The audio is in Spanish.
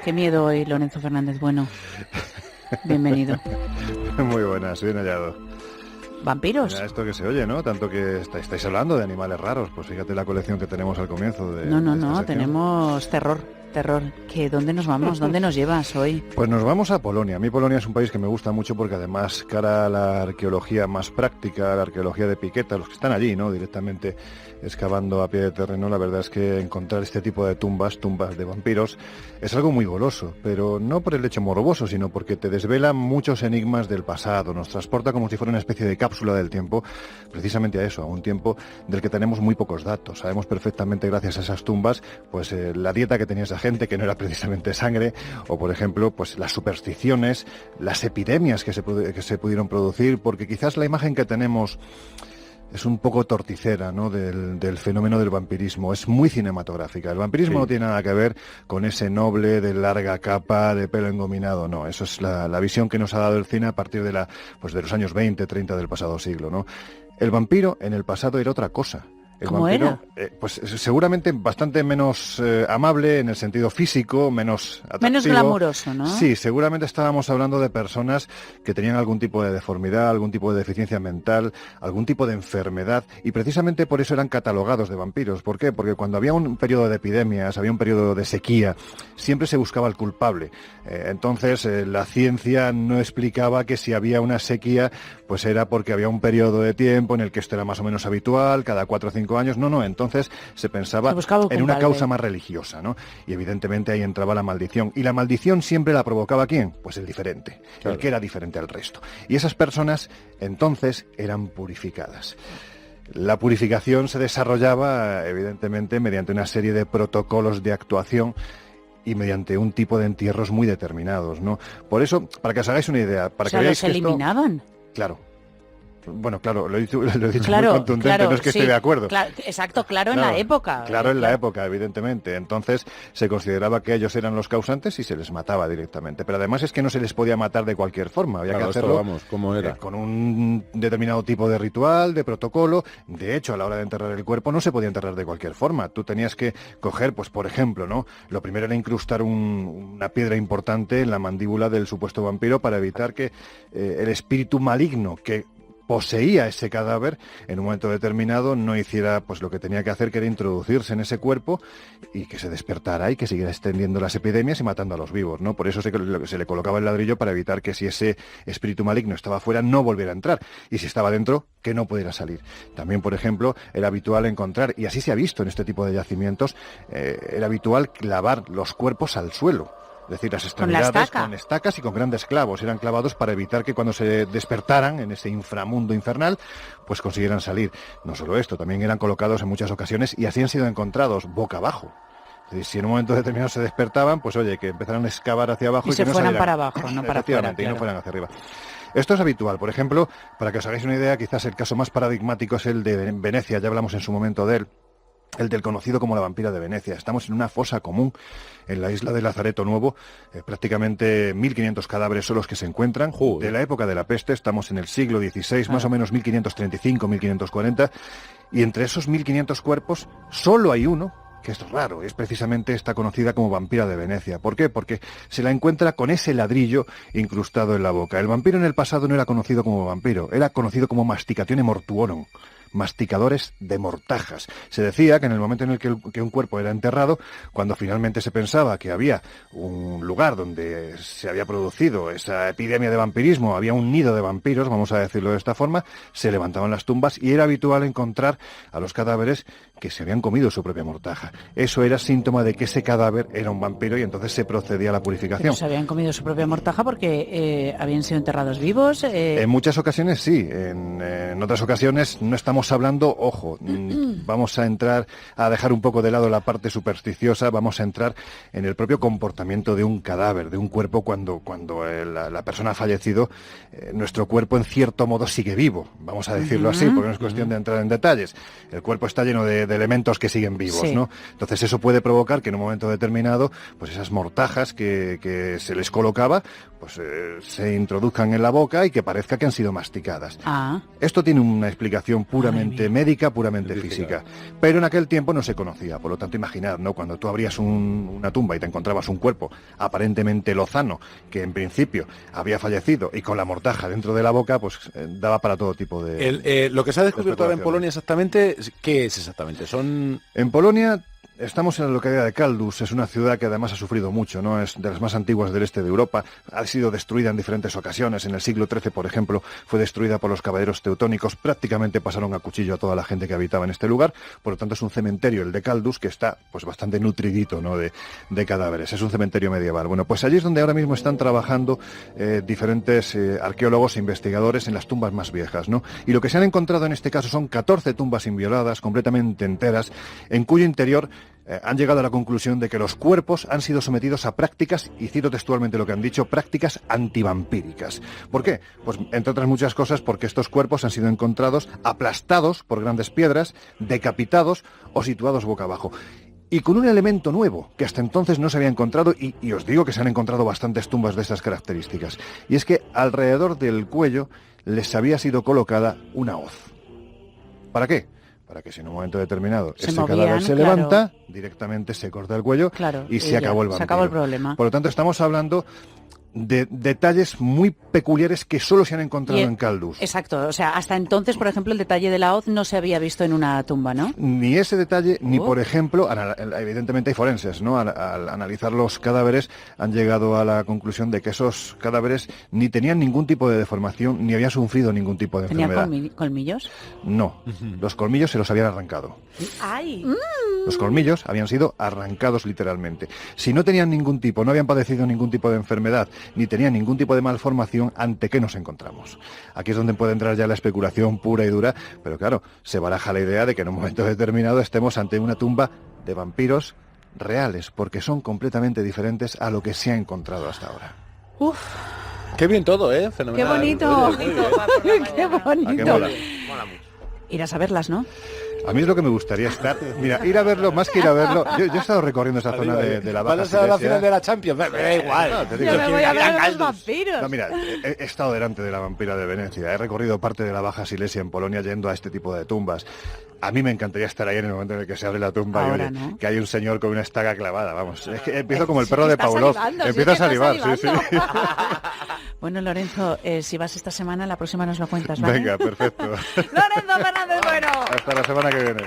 Qué miedo hoy, Lorenzo Fernández. Bueno, bienvenido. Muy buenas, bien hallado. ¿Vampiros? Mira esto que se oye, ¿no? Tanto que estáis hablando de animales raros. Pues fíjate la colección que tenemos al comienzo de No, esta sección. tenemos terror. ¿Dónde nos vamos? ¿Dónde nos llevas hoy? Pues nos vamos a Polonia. A mí Polonia es un país que me gusta mucho porque además, cara a la arqueología más práctica, la arqueología de Piqueta, los que están allí, ¿no? Directamente excavando a pie de terreno, la verdad es que encontrar este tipo de tumbas de vampiros, es algo muy goloso, pero no por el hecho morboso, sino porque te desvela muchos enigmas del pasado, nos transporta como si fuera una especie de cápsula del tiempo, precisamente a eso, a un tiempo del que tenemos muy pocos datos. Sabemos perfectamente, gracias a esas tumbas, pues la dieta que tenía esa gente, que no era precisamente sangre, o por ejemplo, pues las supersticiones, las epidemias que se pudieron producir, porque quizás la imagen que tenemos es un poco torticera, ¿no?, del fenómeno del vampirismo. Es muy cinematográfica. El vampirismo no tiene nada que ver con ese noble de larga capa, de pelo engominado, no. Eso es la visión que nos ha dado el cine a partir de los años 20, 30 del pasado siglo, ¿no? El vampiro en el pasado era otra cosa. El ¿Cómo vampiro, era? Pues seguramente bastante menos amable en el sentido físico, menos atractivo. Menos glamuroso, ¿no? Sí, seguramente estábamos hablando de personas que tenían algún tipo de deformidad, algún tipo de deficiencia mental, algún tipo de enfermedad, y precisamente por eso eran catalogados de vampiros. ¿Por qué? Porque cuando había un periodo de epidemias, había un periodo de sequía, siempre se buscaba el culpable. Entonces, la ciencia no explicaba que si había una sequía, pues era porque había un periodo de tiempo en el que esto era más o menos habitual, cada 4 o 5 años. No, entonces se pensaba en una causa más religiosa, ¿no? Y evidentemente ahí entraba la maldición. ¿Y la maldición siempre la provocaba quién? Pues el diferente, claro, el que era diferente al resto. Y esas personas entonces eran purificadas. La purificación se desarrollaba evidentemente mediante una serie de protocolos de actuación y mediante un tipo de entierros muy determinados, ¿no? Por eso, para que os hagáis una idea, para que veáis que los eliminaban. Claro. Bueno, claro, lo he dicho claro, muy contundente, claro, no es que sí, esté de acuerdo. Exacto, en la época. Claro, en la época, evidentemente. Entonces se consideraba que ellos eran los causantes y se les mataba directamente. Pero además es que no se les podía matar de cualquier forma. Había que hacerlo, ¿cómo era? Con un determinado tipo de ritual, de protocolo. De hecho, a la hora de enterrar el cuerpo no se podía enterrar de cualquier forma. Tú tenías que coger, pues por ejemplo, ¿no? Lo primero era incrustar una piedra importante en la mandíbula del supuesto vampiro para evitar que el espíritu maligno que poseía ese cadáver en un momento determinado no hiciera pues lo que tenía que hacer, que era introducirse en ese cuerpo y que se despertara y que siguiera extendiendo las epidemias y matando a los vivos, ¿no? Por eso se le colocaba el ladrillo, para evitar que si ese espíritu maligno estaba fuera no volviera a entrar, y si estaba dentro que no pudiera salir. También, por ejemplo, era habitual encontrar, y así se ha visto en este tipo de yacimientos, era habitual clavar los cuerpos al suelo. Es decir, las extremidades con estacas y con grandes clavos. Eran clavados para evitar que cuando se despertaran en ese inframundo infernal, pues consiguieran salir. No solo esto, también eran colocados en muchas ocasiones y así han sido encontrados, boca abajo. Es decir, si en un momento determinado se despertaban, pues oye, que empezaran a excavar hacia abajo y se que no fueran salieran para abajo, no para afuera, y no fueran hacia arriba. Esto es habitual. Por ejemplo, para que os hagáis una idea, quizás el caso más paradigmático es el de Venecia. Ya hablamos en su momento de él. El del conocido como la vampira de Venecia. Estamos en una fosa común en la isla de Lazareto Nuevo. Prácticamente 1.500 cadáveres son los que se encuentran. De la época de la peste, estamos en el siglo XVI, más o menos 1535, 1540. Y entre esos 1.500 cuerpos, solo hay uno que es raro, es precisamente esta conocida como vampira de Venecia. ¿Por qué? Porque se la encuentra con ese ladrillo incrustado en la boca. El vampiro en el pasado no era conocido como vampiro, era conocido como masticatione mortuorum, masticadores de mortajas. Se decía que en el momento en el que un cuerpo era enterrado, cuando finalmente se pensaba que había un lugar donde se había producido esa epidemia de vampirismo, había un nido de vampiros, vamos a decirlo de esta forma, se levantaban las tumbas y era habitual encontrar a los cadáveres que se habían comido su propia mortaja. Eso era síntoma de que ese cadáver era un vampiro y entonces se procedía a la purificación. ¿Se habían comido su propia mortaja porque habían sido enterrados vivos? En muchas ocasiones sí, en otras ocasiones no estamos hablando, ojo, vamos a dejar un poco de lado la parte supersticiosa, vamos a entrar en el propio comportamiento de un cadáver, de un cuerpo cuando la persona ha fallecido, nuestro cuerpo en cierto modo sigue vivo, vamos a decirlo así, porque no es cuestión de entrar en detalles. El cuerpo está lleno de elementos que siguen vivos, sí, ¿no? Entonces eso puede provocar que en un momento determinado, pues esas mortajas que se les colocaba, pues se introduzcan en la boca y que parezca que han sido masticadas. Esto tiene una explicación pura puramente médica, puramente física. Pero en aquel tiempo no se conocía, por lo tanto imaginad, ¿no? Cuando tú abrías una tumba y te encontrabas un cuerpo aparentemente lozano, que en principio había fallecido y con la mortaja dentro de la boca, pues daba para todo tipo de... Lo que se ha descubierto ahora en Polonia exactamente, ¿qué es exactamente? En Polonia... Estamos en la localidad de Kaldus, es una ciudad que además ha sufrido mucho, ¿no? Es de las más antiguas del este de Europa, ha sido destruida en diferentes ocasiones. En el siglo XIII, por ejemplo, fue destruida por los caballeros teutónicos, prácticamente pasaron a cuchillo a toda la gente que habitaba en este lugar, por lo tanto es un cementerio, el de Kaldus, que está pues bastante nutridito, ¿no? de cadáveres, es un cementerio medieval. Bueno, pues allí es donde ahora mismo están trabajando diferentes arqueólogos e investigadores en las tumbas más viejas, ¿no? Y lo que se han encontrado en este caso son 14 tumbas invioladas, completamente enteras, en cuyo interior han llegado a la conclusión de que los cuerpos han sido sometidos a prácticas, y cito textualmente lo que han dicho, prácticas antivampíricas. ¿Por qué? Pues entre otras muchas cosas porque estos cuerpos han sido encontrados aplastados por grandes piedras, decapitados o situados boca abajo. Y con un elemento nuevo, que hasta entonces no se había encontrado, y os digo que se han encontrado bastantes tumbas de estas características, y es que alrededor del cuello les había sido colocada una hoz. ¿Para qué? Para que si en un momento determinado cadáver se levanta, directamente se corta el cuello y se acabó el vampiro. Se acabó el problema. Por lo tanto, estamos hablando de detalles muy peculiares que solo se han encontrado en Kaldus. Exacto, o sea, hasta entonces, por ejemplo, el detalle de la hoz no se había visto en una tumba, ¿no? Ni ese detalle, ni por ejemplo, evidentemente hay forenses, ¿no? Al analizar los cadáveres han llegado a la conclusión de que esos cadáveres ni tenían ningún tipo de deformación, ni habían sufrido ningún tipo de enfermedad. ¿Tenían colmillos? No, los colmillos se los habían arrancado. ¡Ay! Los colmillos habían sido arrancados literalmente. Si no tenían ningún tipo, no habían padecido ningún tipo de enfermedad, ni tenían ningún tipo de malformación, ¿ante qué nos encontramos? Aquí es donde puede entrar ya la especulación pura y dura, pero claro, se baraja la idea de que en un momento determinado estemos ante una tumba de vampiros reales, porque son completamente diferentes a lo que se ha encontrado hasta ahora. ¡Uf! Qué bien todo, ¿eh? Fenomenal. ¡Qué bonito! ¡Qué bonito! ¿A qué mola? Irás a verlas, ¿no? A mí es lo que me gustaría estar. Mira, ir a verlo, más que ir a verlo. Yo he estado recorriendo esa zona de la Baja Silesia. ¿Vas a la final de la Champions? Me da igual. No, te digo, Yo me voy a ver a los vampiros. No, mira, he estado delante de la vampira de Venecia. He recorrido parte de la Baja Silesia en Polonia yendo a este tipo de tumbas. A mí me encantaría estar ahí en el momento en el que se abre la tumba ahora, y oye, ¿no? que hay un señor con una estaca clavada. Vamos, es que empiezo como el perro de Pavlov. Empiezo a salivar, sí. Bueno, Lorenzo, si vas esta semana, la próxima nos lo cuentas, ¿vale? Venga, perfecto. Lorenzo Fernández Bueno. Hasta la semana que viene.